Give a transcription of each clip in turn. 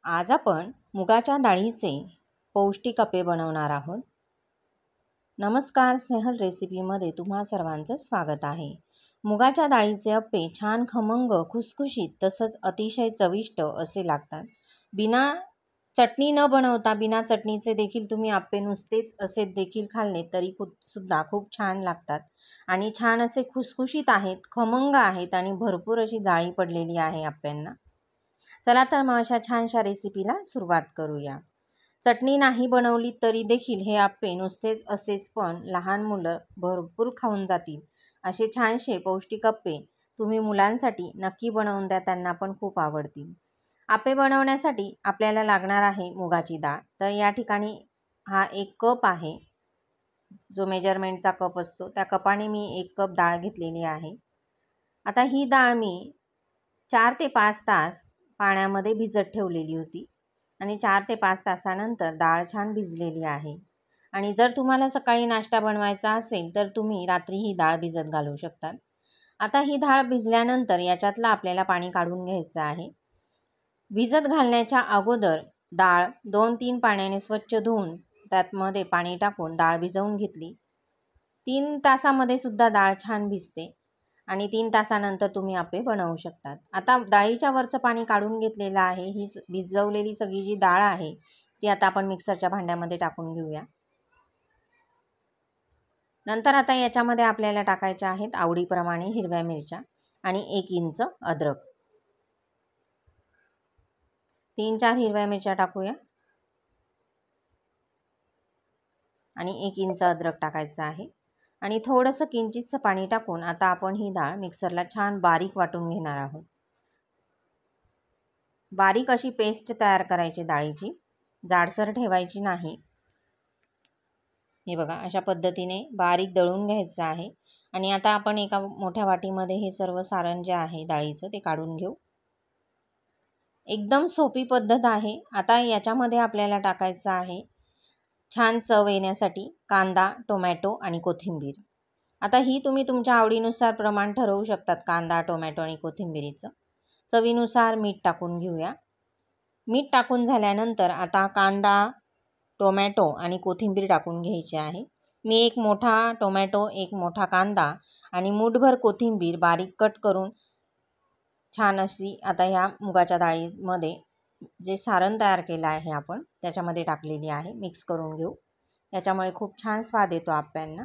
आज आपण मुगाच्या डाळीचे पौष्टिक अप्पे बनवणार आहोत। नमस्कार, स्नेहल रेसिपीमध्ये तुम्हा सर्वांचं स्वागत आहे। मुगाच्या डाळीचे अप्पे छान खमंग, खुसखुशीत तसंच अतिशय चविष्ट असे लागतात। बिना चटणी न बनवता बिना चटणीचे देखील तुम्ही अप्पे नुसतेच असे देखील खाल्ले तरी सुद्धा खूप छान लागतात आणि छान असे खुसखुशीत आहेत, खमंग आहेत आणि भरपूर अशी जाळी पडलेली आहे अप्प्यांना। चला तर मग अशा छानशा रेसिपीला सुरुवात करूया। चटणी नाही बनवली तरी देखील हे अप्पे नुसतेच असेच पण लहान मुलं भरपूर खाऊन जातील असे छानसे पौष्टिक अप्पे तुम्ही मुलांसाठी नक्की बनवून द्या, त्यांना पण खूप आवडतील। अप्पे बनवण्यासाठी आपल्याला लागणार आहे मुगाची डाळ। तर या ठिकाणी हा 1 कप आहे, जो मेजरमेंटचा कप असतो त्या कपाने मी 1 कप डाळ घेतलेली आहे। आता ही डाळ मी 4 ते 5 तास पाण्यामध्ये भिजत ठेवलेली होती आणि 4 ते 5 तासानंतर डाळ छान भिजलेली आहे। आणि जर तुम्हाला सकाळी नाश्ता बनवायचा असेल तर तुम्ही रात्री ही डाळ भिजत घालू शकतात। आता ही डाळ भिजल्यानंतर याच्यातलं आपल्याला पाणी काढून घ्यायचं आहे। भिजत घालण्याच्या अगोदर डाळ 2-3 पाण्याने स्वच्छ धुवून त्यामध्ये पाणी टाकून डाळ भिजवून घेतली। 3 तासामध्ये सुद्धा डाळ छान भिजते आणि 3 तासानंतर तुम्ही अप्पे बनवू शकतात। आता डाळीच्या वरचं पाणी काढून घेतलेलं आहे। ही भिजवलेली सगळी जी डाळ आहे ती आता आपण मिक्सरच्या भांड्यामध्ये टाकून घेऊया। नंतर आता याच्यामध्ये आपल्याला टाकायच्या आहेत आवडीप्रमाणे हिरव्या मिरच्या आणि 1 इंच अद्रक। 3-4 हिरव्या मिरच्या टाकूया आणि 1 इंच अद्रक टाकायचं आहे आणि थोडंसं किंचितचं पाणी टाकून आता आपण ही डाळ मिक्सरला छान बारीक वाटून घेणार आहोत। बारीक अशी पेस्ट तयार करायची डाळीची, जाडसर ठेवायची नाही। हे बघा, अशा पद्धतीने बारीक दळून घ्यायचं आहे आणि आता आपण एका मोठ्या वाटीमध्ये हे सर्व सारण जे आहे डाळीचं ते काढून घेऊ। एकदम सोपी पद्धत आहे। आता याच्यामध्ये आपल्याला टाकायचं आहे छान चव येण्यासाठी कांदा, टोमॅटो आणि कोथिंबीर। आता ही तुम्ही तुमच्या आवडीनुसार प्रमाण ठरवू शकतात, कांदा, टोमॅटो आणि कोथिंबीरीचं। चवीनुसार मीठ टाकून घेऊया। मीठ टाकून झाल्यानंतर आता कांदा, टोमॅटो आणि कोथिंबीर टाकून घ्यायची आहे। मी 1 मोठा टोमॅटो, 1 मोठा कांदा आणि मूठभर कोथिंबीर बारीक कट करून छान अशी आता ह्या मुगाच्या डाळीमध्ये जे सारण तयार केलं आहे आपण त्याच्यामध्ये टाकलेली आहे। मिक्स करून घेऊ, याच्यामुळे खूप छान स्वाद येतो अप्प्यांना।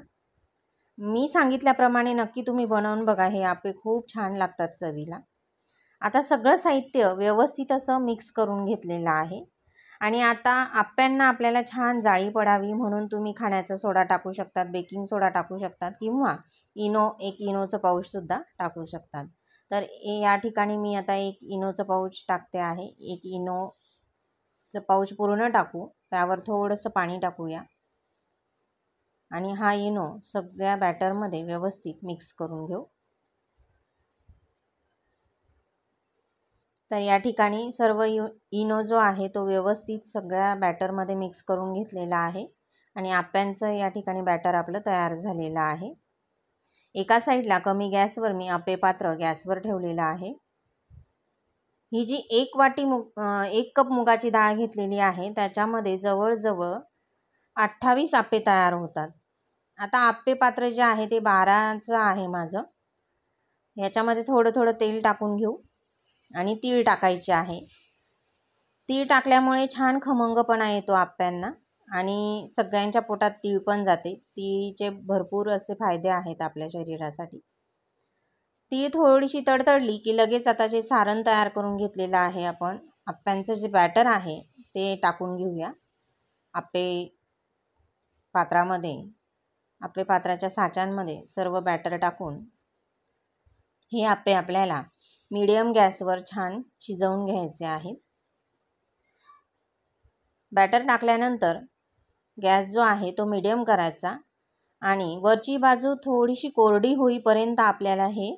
मी सांगितल्याप्रमाणे नक्की तुम्ही बनवून बघा, हे अप्पे खूप छान लागतात चवीला। आता सगळं साहित्य व्यवस्थित असं मिक्स करून घेतलेलं आहे आणि आता अप्प्यांना आपल्याला छान जाळी पडावी म्हणून तुम्ही खाण्याचा सोडा टाकू शकतात, बेकिंग सोडा टाकू शकतात किंवा इनो, 1 इनोचं पाऊचसुद्धा टाकू शकतात। तर या ठिकाणी मी आता 1 इनोचं पाऊच टाकते आहे। 1 इनोचं पाऊच पूर्ण टाकू, त्यावर थोडंसं पाणी टाकूया आणि हा इनो सगळ्या बॅटरमध्ये व्यवस्थित मिक्स करून घेऊ। तर या ठिकाणी सर्व इनो जो आहे तो व्यवस्थित सगळ्या बॅटरमध्ये मिक्स करून घेतलेला आहे आणि अप्प्यांचं या ठिकाणी बॅटर आपलं तयार झालेलं आहे। एका साईडला कमी गॅसवर मी अप्पे पात्र गॅसवर ठेवलेलं आहे। ही जी 1 कप मुगाची डाळ घेतलेली आहे त्याच्यामध्ये जवळजवळ 28 अप्पे तयार होतात। आता अप्पे पात्र जे आहे ते 12चं आहे माझं। याच्यामध्ये थोडं थोडं तेल टाकून घेऊ आणि तीळ टाकायचे आहे। तीळ टाकल्यामुळे छान खमंगपणा येतो अप्प्यांना आणि सगळ्यांच्या पोटात तीळ पण जाते। तीळीचे भरपूर असे फायदे आहेत आपल्या शरीरासाठी। तीळ थोडीशी तडतडली की लगेच आता जे सारण तयार करून घेतलेलं आहे आपण अप्प्यांचं जे बॅटर आहे ते टाकून घेऊया। अप्पे पात्रामध्ये, अप्पे पात्राच्या साच्यांमध्ये सर्व बॅटर टाकून हे अप्पे आपल्याला मीडियम गॅसवर छान शिजवून घ्यायचे आहेत। बॅटर टाकल्यानंतर गॅस जो आहे तो मीडियम करायचा आणि वरची बाजू थोडीशी कोरडी होईपर्यंत आपल्याला हे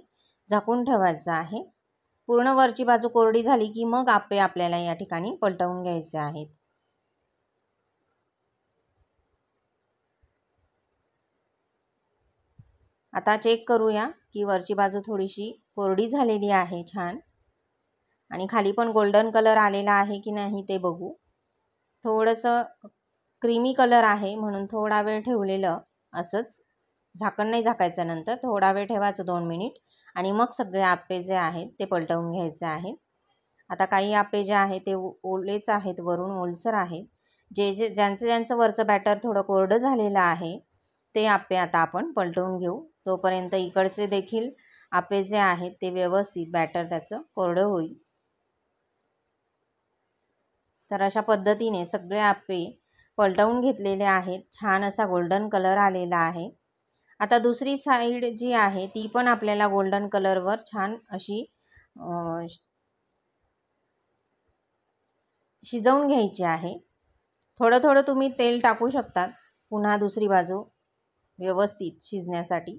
झाकून ठेवायचं आहे। पूर्ण वरची बाजू कोरडी झाली की मग अप्पे आपल्याला या ठिकाणी पलटवून घ्यायचे आहेत। आता चेक करूया की वरची बाजू थोडीशी कोरडी झालेली आहे छान। आणि खाली पण गोल्डन कलर आलेला आहे की नाही ते बघू. थोडंसं क्रीमी कलर आहे म्हणून थोडा वेळ ठेवलेलं, असंच झाकण नाही झाकायचं, नंतर थोडा वेळ ठेवायचं 2 मिनिट आणि मग सगळे आप्पे जे आहेत ते पलटवून घ्यायचे आहेत. आता काही आप्पे जे आहेत ते ओलेच आहेत, वरून ओलसर आहेत. ज्यांचं वरचं बॅटर थोडं कोरडं झालेलं आहे ते आप्पे आता आपण पलटवून घेऊ. तोपर्यंत इकडचे देखील आप्पे जे आहेत ते व्यवस्थित बॅटर त्याचं कोरडं होईल. तर अशा पद्धतीने सगळे आप्पे पलटवून घेतलेले आहेत. छान असा गोल्डन कलर आलेला आहे. आता दुसरी साईड जी आहे ती पण आपल्याला गोल्डन कलरवर छान अशी शिजवून घ्यायची आहे. थोडं थोडं तुम्ही तेल टाकू शकतात पुन्हा दुसरी बाजू व्यवस्थित शिजण्यासाठी.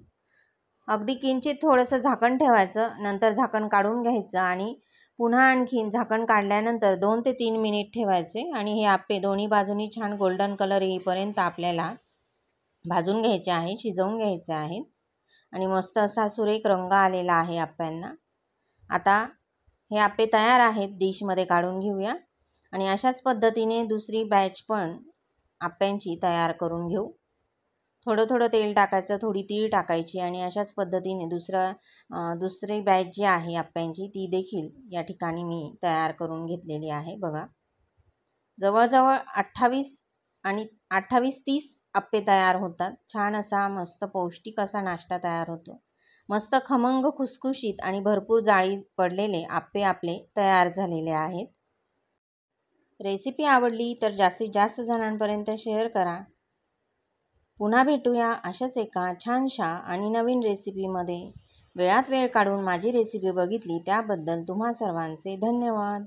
अगदी किंचित थोडंसं झाकण ठेवायचं, नंतर झाकण काढून घ्यायचं आणि पुन्हा आणखीन झाकण काढल्यानंतर 2 ते 3 मिनिट ठेवायचे आणि हे आप्पे दोन्ही बाजूनी छान गोल्डन कलर येईपर्यंत आपल्याला भाजून घ्यायचे आहे, शिजवून घ्यायचे आहेत. आणि मस्त असा सुरेख रंग आलेला आहे आप्प्यांना. आता हे आप्पे तयार आहेत, डिशमध्ये काढून घेऊया आणि अशाच पद्धतीने दुसरी बॅच पण आप्प्यांची तयार करून घेऊ. थोडं थोडं तेल टाकायचं, थोडी तीळ टाकायची आणि अशाच पद्धतीने दुसरी बॅच जी आहे आप्प्यांची ती देखील या ठिकाणी मी तयार करून घेतलेली आहे. बघा, जवळजवळ 28-30 आप्पे तयार होतात. छान असा मस्त पौष्टिक असा नाश्ता तयार होतो. मस्त खमंग, खुसखुशीत आणि भरपूर जाळी पडलेले आप्पे आपले तयार झालेले आहेत. रेसिपी आवडली तर जास्तीत जास्त जणांपर्यंत शेअर करा. पुन्हा भेटूया अशाच एका छानशा आणि नवीन रेसिपीमध्ये. वेळात वेळ काढून माझी रेसिपी बघितली त्याबद्दल तुम्हा सर्वांचे धन्यवाद.